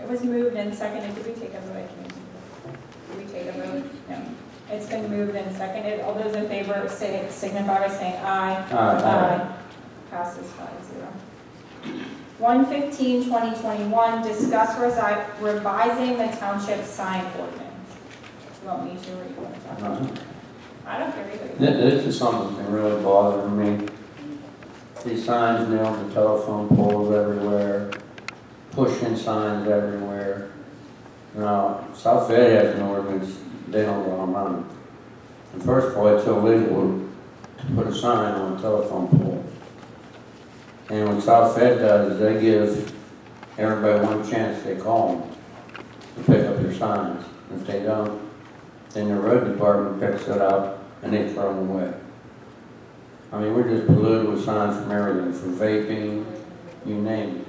It was moved and seconded. Did we take a vote? Did we take a vote? No. It's been moved and seconded. All those in favor signify by saying aye. Aye. Passes 5-0. 1/15/2021, discuss revising the township sign ordinance. You want me to, or you want to talk about it? I don't care either. This is something that really bothers me. These signs nailed to telephone poles everywhere, pushing signs everywhere. Now, South Ed has an ordinance, they don't go on. And first of all, it's illegal to put a sign on a telephone pole. And what South Ed does is they give everybody one chance, they call them to pick up their signs. If they don't, then the road department picks it up and they throw them away. I mean, we're just polluted with signs from everything, from vaping, you name it.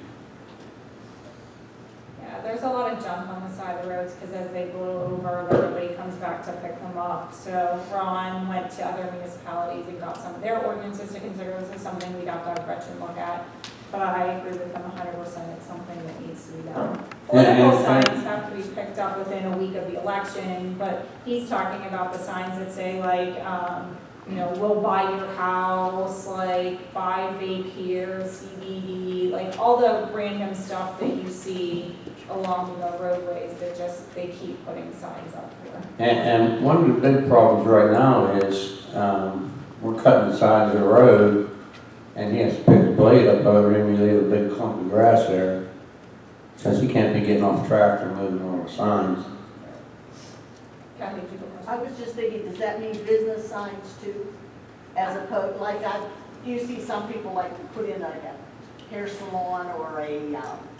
Yeah, there's a lot of junk on the side of the roads because as they blow over, everybody comes back to pick them up. So Ron went to other municipalities and got some of their ordinances to consider. This is something we'd have to have Gretchen look at. But I agree with him 100%. It's something that needs to be done. Political signs have to be picked up within a week of the election, but he's talking about the signs that say like, you know, we'll buy your house, like buy vape here, CBD, like all the random stuff that you see along the roadways that just, they keep putting signs up here. And one of the big problems right now is we're cutting the sides of the road and he has to pick the blade up over him, you leave a big clump of grass there. Since he can't be getting off track and moving all the signs. Kathy, did you have a question? I was just thinking, does that mean business signs too? As opposed, like do you see some people like to put in like a hair salon or a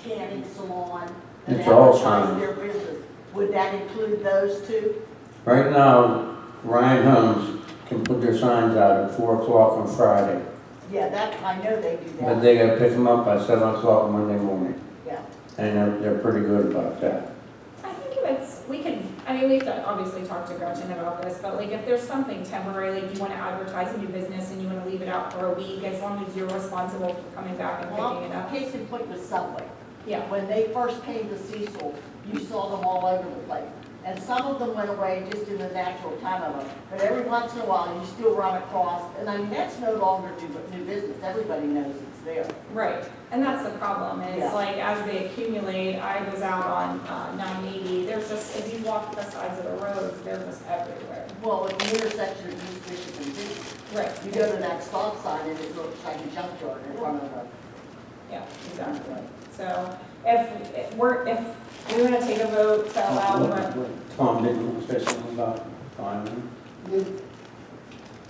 tanning salon and It's all advertise signs. their business? Would that include those too? Right now, Ryan Homes can put their signs out at 4 o'clock on Friday, Yeah, that, I know they do but that. they gotta pick them up by 7 o'clock Monday morning. Yeah. And they're pretty good about that. I think if it's, we can, I mean, we've obviously talked to Gretchen about this, but like if there's something temporary, like you want to advertise a new business and you want to leave it out for a week, as long as you're responsible for coming back and Well, picking it up. case in point with Subway. Yeah, When they first came to Cecil, you saw them all over the place. And some of them went away just in the natural time of them. But every once in a while, you still run across, and I mean, that's no longer new business. Everybody knows it's there. right. And that's the problem is Yeah. like as they accumulate, I was out on 980, there's just, if you walk the sides of the roads, they're just everywhere. Well, at the intersection of East Bishop and Bishop, Right. you go to that stop sign and it looks like a junkyard in front of them. Yeah, exactly. So if we're going to take a vote to allow the Tom, didn't you say something about finding?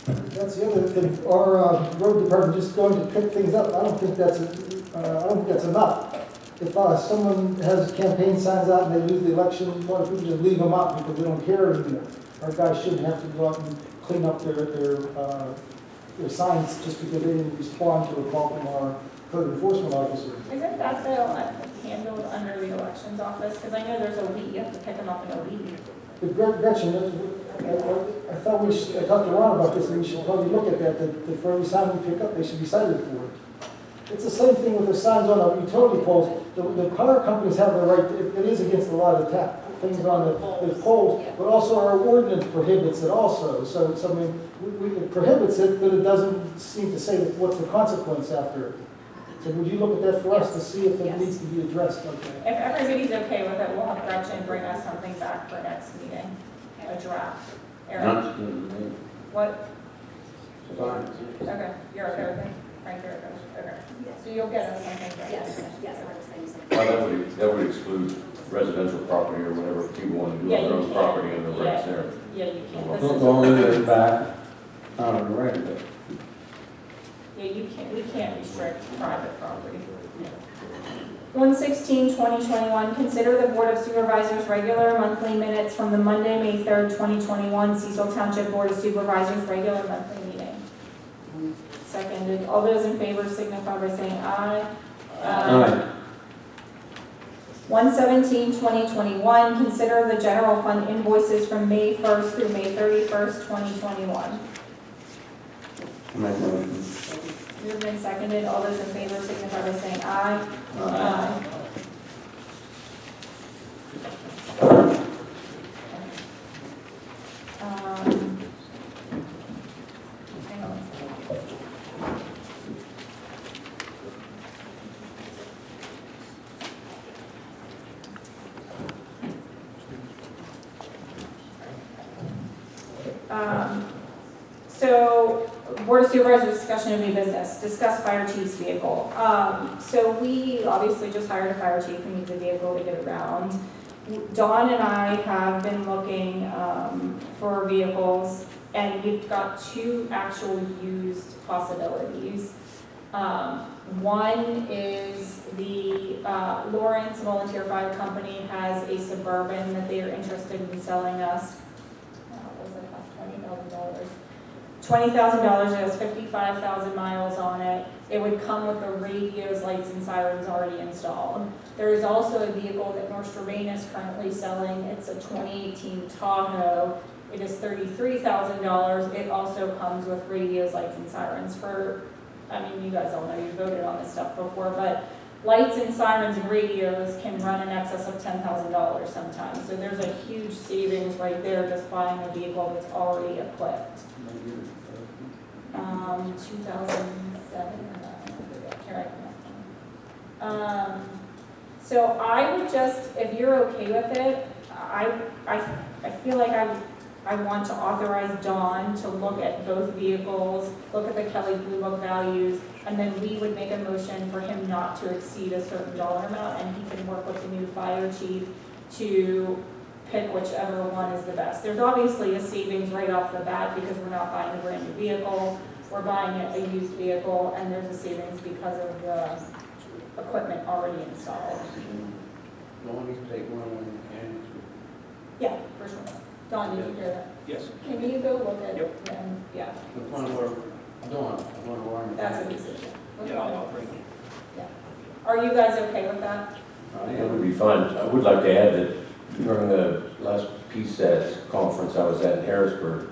That's the other thing, our road department just going to pick things up, I don't think that's enough. If someone has campaign signs out and they lose the election, a lot of people just leave them up because they don't care anymore. Our guys shouldn't have to go out and clean up their signs just because they didn't respond to a call from our code enforcement officer. Isn't that though handled under the elections office? Because I know there's a week, you have to pick them up in a week. But Gretchen, I thought I talked to Ron about this, and we should probably look at that for every sign we pick up, they should be cited for it. It's the same thing with the signs on the utility poles. The power companies have the right, it is against a lot of things on the poles, but also our ordinance prohibits it also. So I mean, it prohibits it, but it doesn't seem to say what's the consequence after it. So would you look at that for us to see if it needs to be addressed? Okay. If everybody's okay with it, we'll have Gretchen bring us something back for next meeting, a draft. Eric, Not to me. what? Fine. Okay, you're okay with it? Frank, you're okay. Okay. So you'll get us something. Gretchen. Yes, I was saying something. Well, that would exclude residential property or whatever people want to do on their own property and the rights there. Yeah, you can't. This We'll is- go leave it back on the regular. Yeah, you can't, we can't restrict private property. 1/16/2021, consider the Board of Supervisors regular monthly minutes from the Monday, May 3rd, 2021, Cecil Township Board of Supervisors regular monthly meeting. Seconded. All those in favor signify by saying aye. Aye. 1/17/2021, consider the general fund invoices from May 1st through May 31st, 2021. Make a motion. Moved and seconded. All those in favor signify by saying aye. Aye. So, Board of Supervisors discussion of new business, discuss fire chief's vehicle. So we obviously just hired a fire chief who needs a vehicle to get around. Dawn and I have been looking for vehicles, and we've got two actual used possibilities. One is the Lawrence Volunteer Fire Company has a Suburban that they are interested in selling us. What was it cost? $20,000. $20,000, it has 55,000 miles on it. It would come with the radios, lights, and sirens already installed. There is also a vehicle that North Strabane is currently selling. It's a 2018 Tahoe. It is $33,000. It also comes with radios, lights, and sirens for, I mean, you guys all know, you voted on this stuff before, but lights and sirens and radios can run in excess of $10,000 sometimes. So there's a huge savings right there just buying a vehicle that's already equipped. 2007 or 9, here I come. So I would just, if you're okay with it, I feel like I want to authorize Dawn to look at both vehicles, look at the Kelly Blue Book values, and then we would make a motion for him not to exceed a certain dollar amount, and he can work with the new fire chief to pick whichever one is the best. There's obviously a savings right off the bat because we're not buying a brand new vehicle, we're buying a used vehicle, and there's a savings because of the equipment already installed. Don't you take one of them mechanics? Yeah, for sure. Dawn, did you hear that? Yes. Can you go look at Yep. them? Yeah, The one where, Dawn, the one where. that's a decision. Yeah, I'll bring it. Are you guys okay with that? It would be fun. I would like to add that during the last PSATS conference I was at in Harrisburg,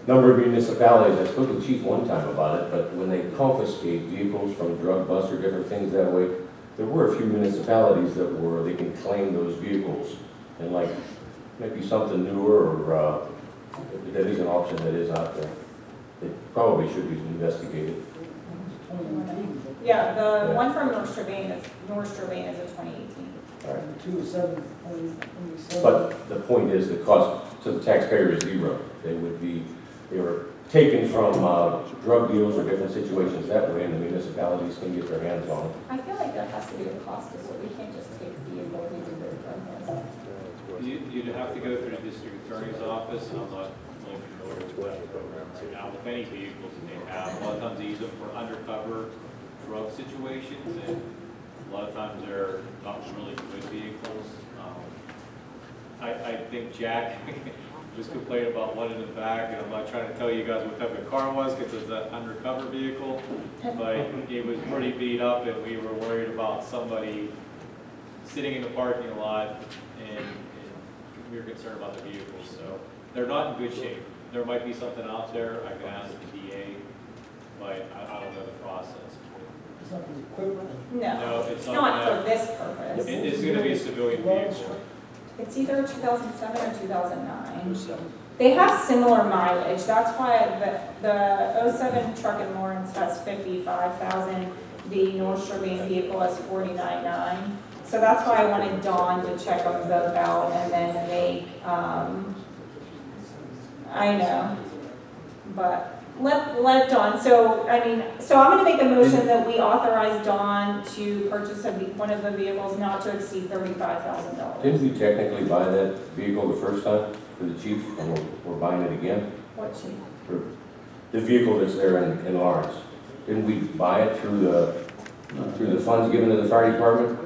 a number of municipalities, I spoke to the chief one time about it, but when they confiscate vehicles from drug busts or different things that way, there were a few municipalities that were, they can claim those vehicles. And like, maybe something newer or that is an option that is out there. It probably should be investigated. Yeah, the Yeah. one from North Strabane is a 2018. All right. 207. But the point is, the cost to the taxpayer is zero. They were taken from drug deals or different situations that way, and the municipalities can get their hands on it. I feel like that has to be a cost, so we can't just take vehicles and do their drug You'd have to go through the district attorney's office, and I'm not really familiar with that program right now. With any vehicles that they have, a lot of times they use them for undercover drug situations, and a lot of times they're not really good vehicles. I think Jack was complaining about one in the back, and I'm not trying to tell you guys what type of car it was, because it's an undercover vehicle, but it was pretty beat up, and we were worried about somebody sitting in the parking lot, and we were concerned about the vehicles, so they're not in good shape. There might be something out there, I can ask the DA, but I don't know the process. It's not the equipment. No, No, it's it's not not for this purpose. It is gonna be a civilian vehicle. It's either 2007 or 2009. They have similar mileage. That's why the 07 truck in Lawrence has 55,000. The North Strabane vehicle has 49,900. So that's why I wanted Dawn to check them both out and then make, I know, but let Dawn, so I'm gonna make a motion that we authorize Dawn to purchase one of the vehicles not to exceed $35,000. Didn't we technically buy that vehicle the first time for the chief, and we're buying it again? What she, For the vehicle that's there in Lawrence? Didn't we buy it through the funds given to the fire department?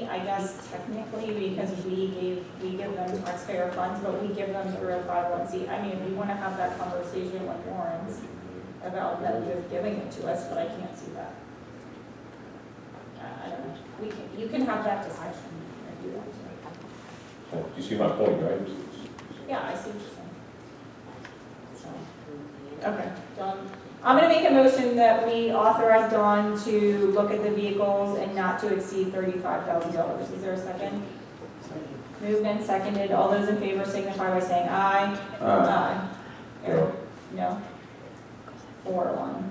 I guess technically, because we give them taxpayer funds, but we give them through a 501c. We want to have that conversation with Lawrence about them just giving it to us, but I can't see that. I don't know. You can have that discussion if you want to. You see my point, right? Yeah, I see what you're saying. So, okay, Dawn. I'm going to make a motion that we authorize Dawn to look at the vehicles and not to exceed $35,000. Is there a second? Moved and seconded. All those in favor signify by saying aye. Aye. Eric? No? 4-1.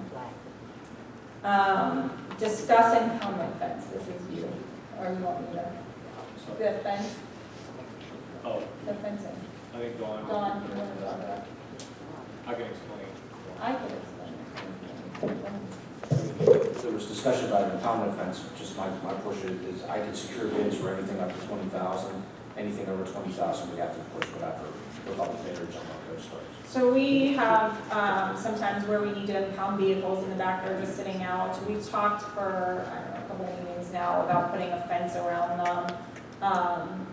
Discuss impoundment fence. This is you. Or you want me to? The fence? Oh, The fencing. I think Dawn, Dawn, you want to talk about it? I can explain. I could explain. There was discussion about an impoundment fence, just my push is I can secure bids for anything up to 20,000. Anything over 20,000, we have to push whatever the public bidder jump on those stars. So we have sometimes where we need to impound vehicles in the back, they're just sitting out. We've talked for, I don't know, a couple of meetings now about putting a fence around them.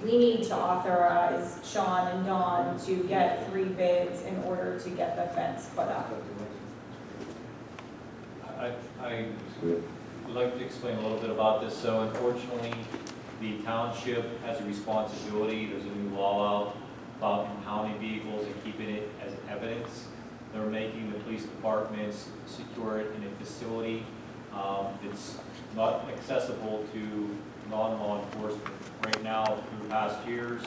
We need to authorize Sean and Dawn to get 3 bids in order to get the fence put up. I would like to explain a little bit about this. So unfortunately, the township has a responsibility. There's a new law out about impounding vehicles and keeping it as evidence. They're making the police departments secure it in a facility that's not accessible to non-law enforcement. Right now, through past years,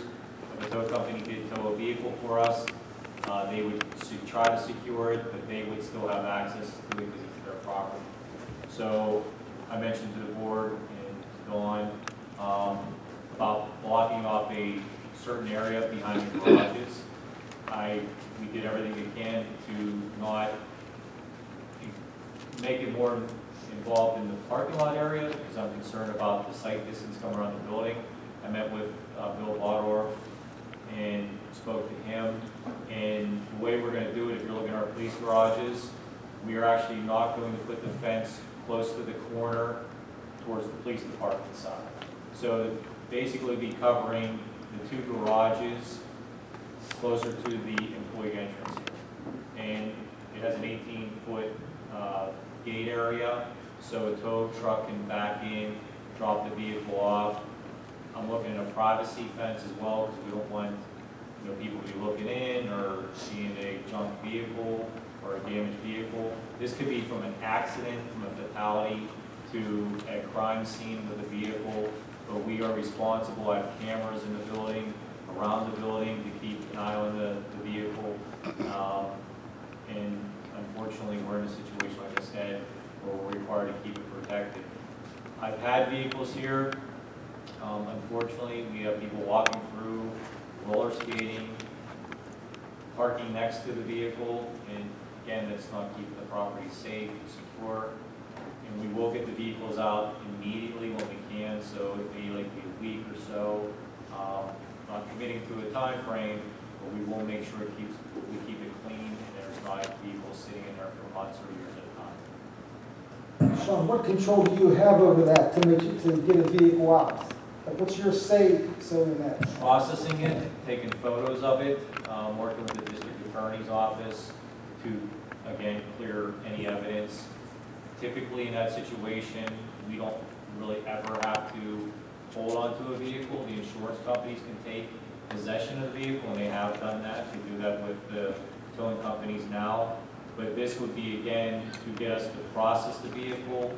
if a tow company did tow a vehicle for us, they would try to secure it, but they would still have access to it because it's their property. So I mentioned to the board and Dawn about blocking off a certain area behind the garages. We did everything we can to not make it more involved in the parking lot area because I'm concerned about the site distance coming around the building. I met with Bill Bodorf and spoke to him. And the way we're going to do it, if you're looking at our police garages, we are actually not going to put the fence close to the corner towards the police department side. So basically be covering the 2 garages closer to the employee entrance here. And it has an 18-foot gate area, so a tow truck can back in, drop the vehicle off. I'm looking at a privacy fence as well because we don't want people to be looking in or seeing a junk vehicle or a damaged vehicle. This could be from an accident, from a fatality, to a crime scene with a vehicle, but we are responsible. I have cameras in the building, around the building to keep an eye on the vehicle. And unfortunately, we're in a situation, like I said, where we're required to keep it protected. I've had vehicles here. Unfortunately, we have people walking through, roller skating, parking next to the vehicle, and again, that's not keeping the property safe and secure. And we will get the vehicles out immediately when we can, so it may like be a week or so. Not committing to a time frame, but we will make sure we keep it clean and there's not vehicles sitting in there for months or years at a time. Sean, what control do you have over that to get a vehicle out? Like, what's your say in that? Processing it, taking photos of it, working with the district attorney's office to, again, clear any evidence. Typically in that situation, we don't really ever have to hold onto a vehicle. The insurance companies can take possession of the vehicle, and they have done that. They do that with the towing companies now. But this would be, again, to get us to process the vehicle,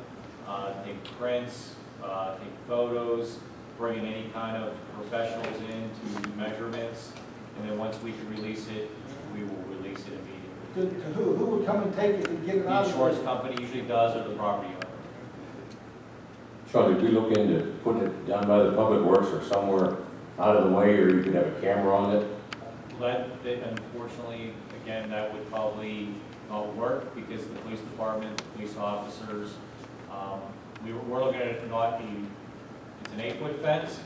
take prints, take photos, bring in any kind of professionals in to do measurements, and then once we can release it, we will release it immediately. Who would come and take it and get it The out of insurance there? company usually does, or the property owner. Sean, did we look into putting it down by the public works or somewhere out of the way, or you could have a camera on it? Unfortunately, again, that would probably not work because the police department, police officers, we're looking at it not being, it's an 8-foot fence,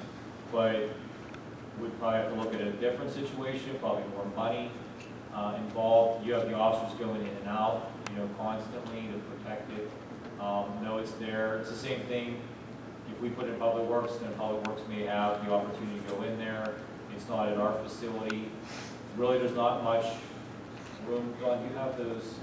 but we'd probably have to look at a different situation, probably more money involved. You have the officers going in and out, constantly to protect it. No, it's there. It's the same thing. If we put it in Public Works, then Public Works may have the opportunity to go in there. It's not at our facility. Really, there's not much room. John, do you have those